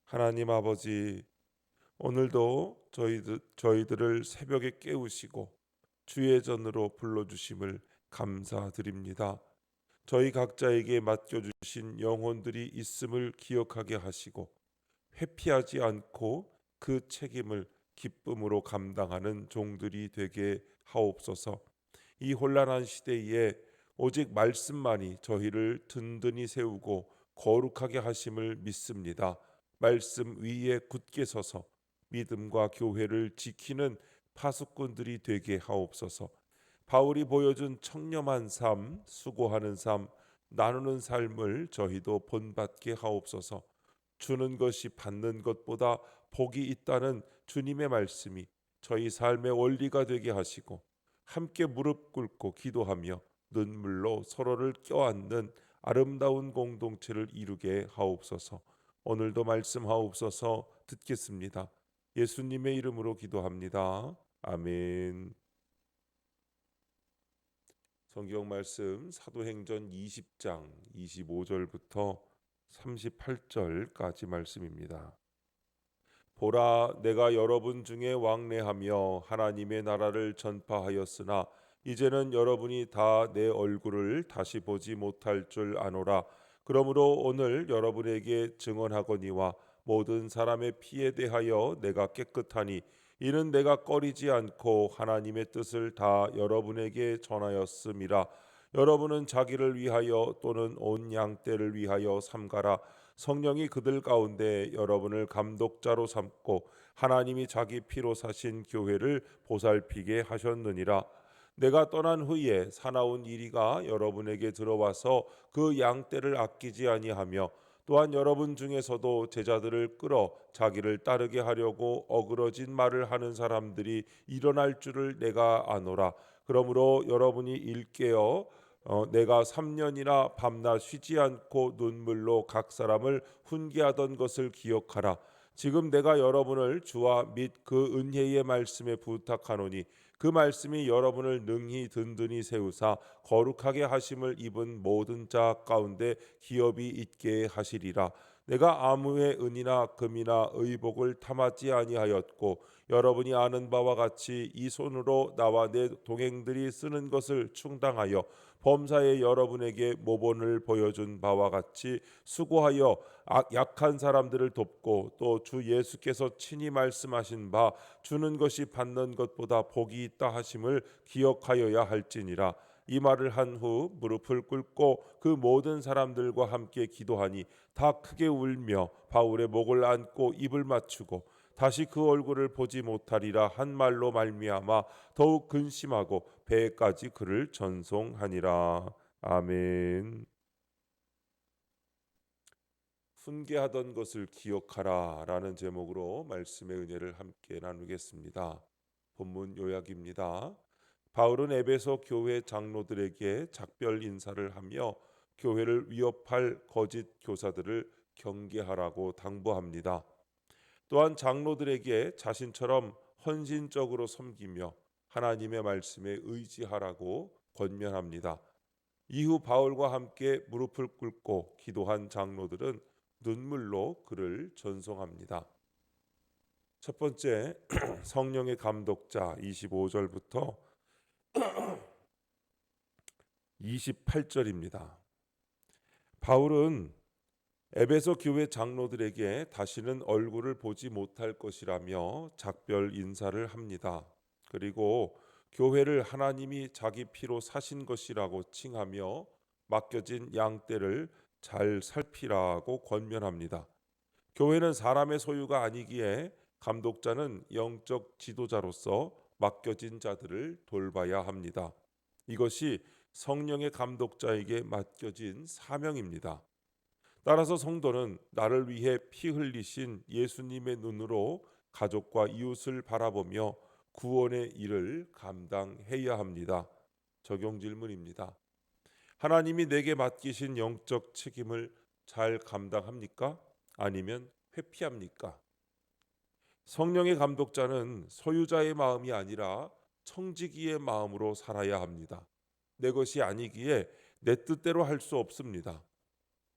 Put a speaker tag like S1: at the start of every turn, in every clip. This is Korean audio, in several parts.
S1: 하나님 아버지, 오늘도 저희들을 새벽에 깨우시고 주의 전으로 불러주심을 감사드립니다. 저희 각자에게 맡겨주신 영혼들이 있음을 기억하게 하시고 회피하지 않고 그 책임을 기쁨으로 감당하는 종들이 되게 하옵소서. 이 혼란한 시대에 오직 말씀만이 저희를 든든히 세우고 거룩하게 하심을 믿습니다. 말씀 위에 굳게 서서 믿음과 교회를 지키는 파수꾼들이 되게 하옵소서. 바울이 보여준 청렴한 삶, 수고하는 삶, 나누는 삶을 저희도 본받게 하옵소서. 주는 것이 받는 것보다 복이 있다는 주님의 말씀이 저희 삶의 원리가 되게 하시고 함께 무릎 꿇고 기도하며 눈물로 서로를 껴안는 아름다운 공동체를 이루게 하옵소서. 오늘도 말씀하옵소서. 듣겠습니다. 예수님의 이름으로 기도합니다. 아멘. 성경 말씀 사도행전 20장 25절부터 38절까지 말씀입니다. 보라, 내가 여러분 중에 왕래하며 하나님의 나라를 전파하였으나 이제는 여러분이 다 내 얼굴을 다시 보지 못할 줄 아노라. 그러므로 오늘 여러분에게 증언하거니와 모든 사람의 피에 대하여 내가 깨끗하니 이는 내가 꺼리지 않고 하나님의 뜻을 다 여러분에게 전하였음이라. 여러분은 자기를 위하여 또는 온 양떼를 위하여 삼가라. 성령이 그들 가운데 여러분을 감독자로 삼고 하나님이 자기 피로 사신 교회를 보살피게 하셨느니라. 내가 떠난 후에 사나운 이리가 여러분에게 들어와서 그 양떼를 아끼지 아니하며 또한 여러분 중에서도 제자들을 끌어 자기를 따르게 하려고 어그러진 말을 하는 사람들이 일어날 줄을 내가 아노라. 그러므로 여러분이 일깨어 내가 3년이나 밤낮 쉬지 않고 눈물로 각 사람을 훈계하던 것을 기억하라. 지금 내가 여러분을 주와 및 그 은혜의 말씀에 부탁하노니 그 말씀이 여러분을 능히 든든히 세우사 거룩하게 하심을 입은 모든 자 가운데 기업이 있게 하시리라. 내가 아무의 은이나 금이나 의복을 탐하지 아니하였고 여러분이 아는 바와 같이 이 손으로 나와 내 동행들이 쓰는 것을 충당하여 범사에 여러분에게 모본을 보여준 바와 같이 수고하여 약한 사람들을 돕고 또 주 예수께서 친히 말씀하신 바 주는 것이 받는 것보다 복이 있다 하심을 기억하여야 할지니라. 이 말을 한 후 무릎을 꿇고 그 모든 사람들과 함께 기도하니 다 크게 울며 바울의 목을 안고 입을 맞추고 다시 그 얼굴을 보지 못하리라 한 말로 말미암아 더욱 근심하고 배에까지 그를 전송하니라. 아멘. 훈계하던 것을 기억하라 라는 제목으로 말씀의 은혜를 함께 나누겠습니다. 본문 요약입니다. 바울은 에베소 교회 장로들에게 작별 인사를 하며 교회를 위협할 거짓 교사들을 경계하라고 당부합니다. 또한 장로들에게 자신처럼 헌신적으로 섬기며 하나님의 말씀에 의지하라고 권면합니다. 이후 바울과 함께 무릎을 꿇고 기도한 장로들은 눈물로 그를 전송합니다. 첫 번째, 성령의 감독자 25절부터 28절입니다. 바울은 에베소 교회 장로들에게 다시는 얼굴을 보지 못할 것이라며 작별 인사를 합니다. 그리고 교회를 하나님이 자기 피로 사신 것이라고 칭하며 맡겨진 양떼를 잘 살피라고 권면합니다. 교회는 사람의 소유가 아니기에 감독자는 영적 지도자로서 맡겨진 자들을 돌봐야 합니다. 이것이 성령의 감독자에게 맡겨진 사명입니다. 따라서 성도는 나를 위해 피 흘리신 예수님의 눈으로 가족과 이웃을 바라보며 구원의 일을 감당해야 합니다. 적용 질문입니다. 하나님이 내게 맡기신 영적 책임을 잘 감당합니까? 아니면 회피합니까? 성령의 감독자는 소유자의 마음이 아니라 청지기의 마음으로 살아야 합니다. 내 것이 아니기에 내 뜻대로 할 수 없습니다.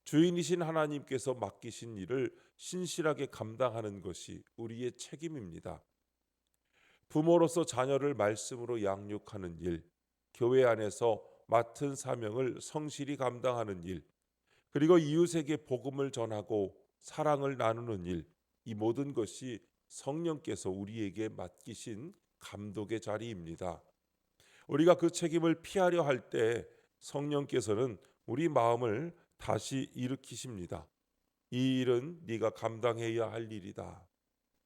S1: 주인이신 하나님께서 맡기신 일을 신실하게 감당하는 것이 우리의 책임입니다. 부모로서 자녀를 말씀으로 양육하는 일, 교회 안에서 맡은 사명을 성실히 감당하는 일, 그리고 이웃에게 복음을 전하고 사랑을 나누는 일, 이 모든 것이 성령께서 우리에게 맡기신 감독의 자리입니다. 우리가 그 책임을 피하려 할 때 성령께서는 우리 마음을 다시 일으키십니다. 이 일은 네가 감당해야 할 일이다.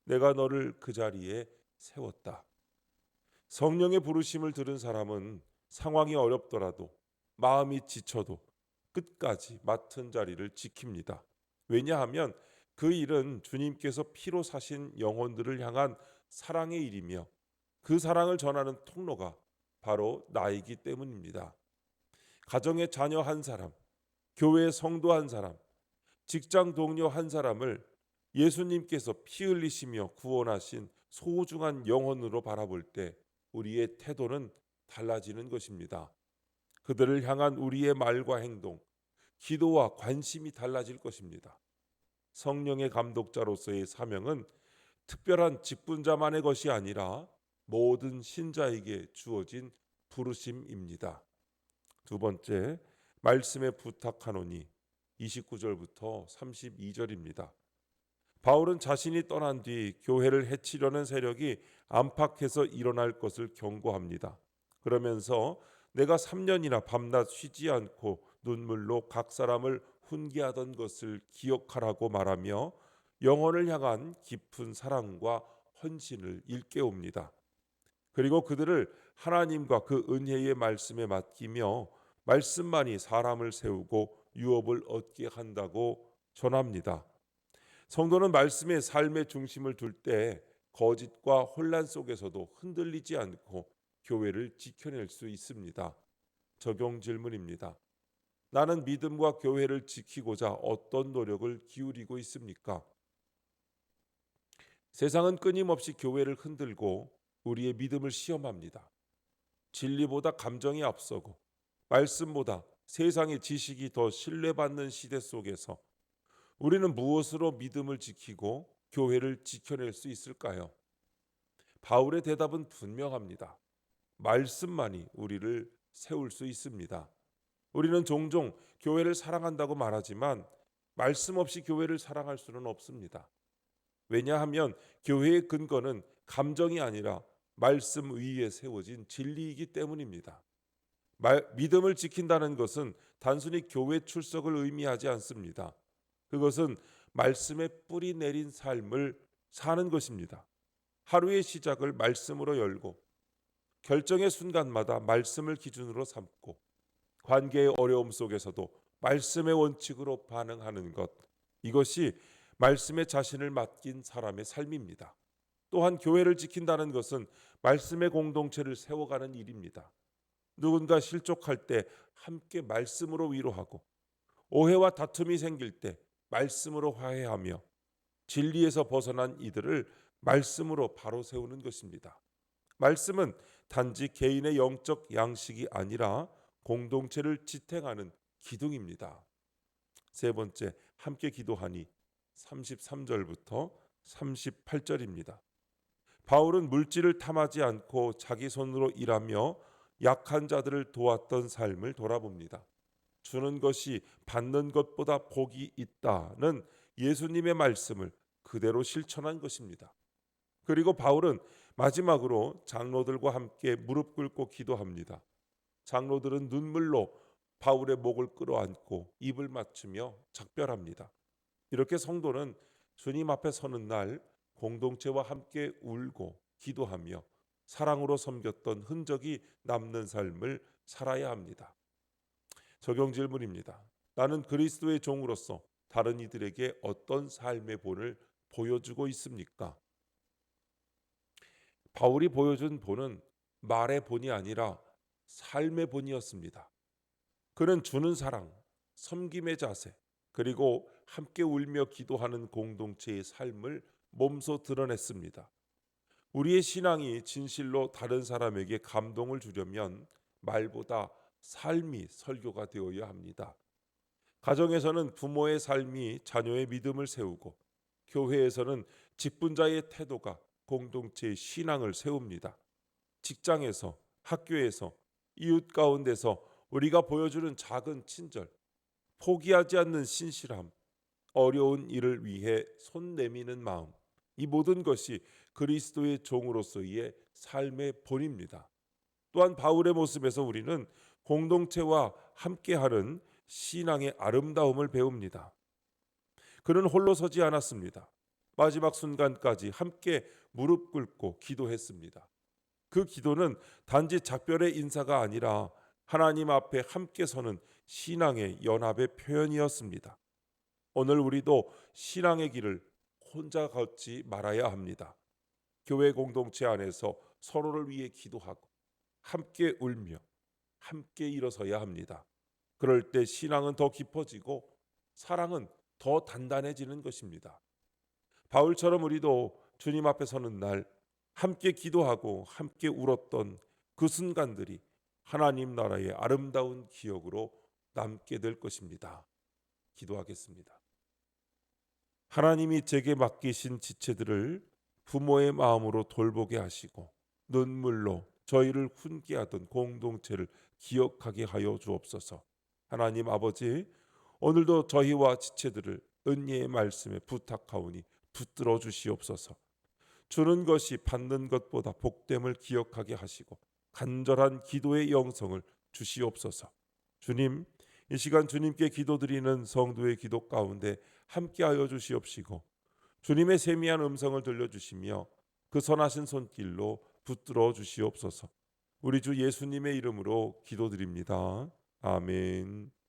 S1: 내가 너를 그 자리에 세웠다. 성령의 부르심을 들은 사람은 상황이 어렵더라도 마음이 지쳐도 끝까지 맡은 자리를 지킵니다. 왜냐하면 그 일은 주님께서 피로 사신 영혼들을 향한 사랑의 일이며 그 사랑을 전하는 통로가 바로 나이기 때문입니다. 가정의 자녀 한 사람, 교회의 성도 한 사람, 직장 동료 한 사람을 예수님께서 피 흘리시며 구원하신 소중한 영혼으로 바라볼 때 우리의 태도는 달라지는 것입니다. 그들을 향한 우리의 말과 행동, 기도와 관심이 달라질 것입니다. 성령의 감독자로서의 사명은 특별한 직분자만의 것이 아니라 모든 신자에게 주어진 부르심입니다. 두 번째, 말씀에 부탁하노니 29절부터 32절입니다. 바울은 자신이 떠난 뒤 교회를 해치려는 세력이 안팎에서 일어날 것을 경고합니다. 그러면서 내가 3년이나 밤낮 쉬지 않고 눈물로 각 사람을 훈계하던 것을 기억하라고 말하며 영혼을 향한 깊은 사랑과 헌신을 일깨웁니다. 그리고 그들을 하나님과 그 은혜의 말씀에 맡기며 말씀만이 사람을 세우고 유업을 얻게 한다고 전합니다. 성도는 말씀의 삶의 중심을 둘 때 거짓과 혼란 속에서도 흔들리지 않고 교회를 지켜낼 수 있습니다. 적용 질문입니다. 나는 믿음과 교회를 지키고자 어떤 노력을 기울이고 있습니까? 세상은 끊임없이 교회를 흔들고 우리의 믿음을 시험합니다. 진리보다 감정이 앞서고 말씀보다 세상의 지식이 더 신뢰받는 시대 속에서 우리는 무엇으로 믿음을 지키고 교회를 지켜낼 수 있을까요? 바울의 대답은 분명합니다. 말씀만이 우리를 세울 수 있습니다. 우리는 종종 교회를 사랑한다고 말하지만 말씀 없이 교회를 사랑할 수는 없습니다. 왜냐하면 교회의 근거는 감정이 아니라 말씀 위에 세워진 진리이기 때문입니다. 믿음을 지킨다는 것은 단순히 교회 출석을 의미하지 않습니다. 그것은 말씀에 뿌리 내린 삶을 사는 것입니다. 하루의 시작을 말씀으로 열고 결정의 순간마다 말씀을 기준으로 삼고 관계의 어려움 속에서도 말씀의 원칙으로 반응하는 것, 이것이 말씀에 자신을 맡긴 사람의 삶입니다. 또한 교회를 지킨다는 것은 말씀의 공동체를 세워가는 일입니다. 누군가 실족할 때 함께 말씀으로 위로하고 오해와 다툼이 생길 때 말씀으로 화해하며 진리에서 벗어난 이들을 말씀으로 바로 세우는 것입니다. 말씀은 단지 개인의 영적 양식이 아니라 공동체를 지탱하는 기둥입니다. 세 번째, 함께 기도하니 33절부터 38절입니다. 바울은 물질을 탐하지 않고 자기 손으로 일하며 약한 자들을 도왔던 삶을 돌아봅니다. 주는 것이 받는 것보다 복이 있다는 예수님의 말씀을 그대로 실천한 것입니다. 그리고 바울은 마지막으로 장로들과 함께 무릎 꿇고 기도합니다. 장로들은 눈물로 바울의 목을 끌어안고 입을 맞추며 작별합니다. 이렇게 성도는 주님 앞에 서는 날 공동체와 함께 울고 기도하며 사랑으로 섬겼던 흔적이 남는 삶을 살아야 합니다. 적용 질문입니다. 나는 그리스도의 종으로서 다른 이들에게 어떤 삶의 본을 보여주고 있습니까? 바울이 보여준 본은 말의 본이 아니라 삶의 본이었습니다. 그는 주는 사랑, 섬김의 자세, 그리고 함께 울며 기도하는 공동체의 삶을 몸소 드러냈습니다. 우리의 신앙이 진실로 다른 사람에게 감동을 주려면 말보다 삶이 설교가 되어야 합니다. 가정에서는 부모의 삶이 자녀의 믿음을 세우고, 교회에서는 직분자의 태도가 공동체의 신앙을 세웁니다. 직장에서, 학교에서, 이웃 가운데서 우리가 보여주는 작은 친절, 포기하지 않는 신실함, 어려운 일을 위해 손 내미는 마음, 이 모든 것이 그리스도의 종으로서의 삶의 본입니다. 또한 바울의 모습에서 우리는 공동체와 함께하는 신앙의 아름다움을 배웁니다. 그는 홀로 서지 않았습니다. 마지막 순간까지 함께 무릎 꿇고 기도했습니다. 그 기도는 단지 작별의 인사가 아니라 하나님 앞에 함께 서는 신앙의 연합의 표현이었습니다. 오늘 우리도 신앙의 길을 혼자 걷지 말아야 합니다. 교회 공동체 안에서 서로를 위해 기도하고 함께 울며 함께 일어서야 합니다. 그럴 때 신앙은 더 깊어지고 사랑은 더 단단해지는 것입니다. 바울처럼 우리도 주님 앞에 서는 날 함께 기도하고 함께 울었던 그 순간들이 하나님 나라의 아름다운 기억으로 남게 될 것입니다. 기도하겠습니다. 하나님이 제게 맡기신 지체들을 부모의 마음으로 돌보게 하시고 눈물로 저희를 훈계하던 공동체를 기억하게 하여 주옵소서. 하나님 아버지, 오늘도 저희와 지체들을 은혜의 말씀에 부탁하오니 붙들어 주시옵소서. 주는 것이 받는 것보다 복됨을 기억하게 하시고 간절한 기도의 영성을 주시옵소서. 주님, 이 시간 주님께 기도드리는 성도의 기도 가운데 함께하여 주시옵시고 주님의 세미한 음성을 들려주시며 그 선하신 손길로 붙들어 주시옵소서. 우리 주 예수님의 이름으로 기도드립니다. 아멘.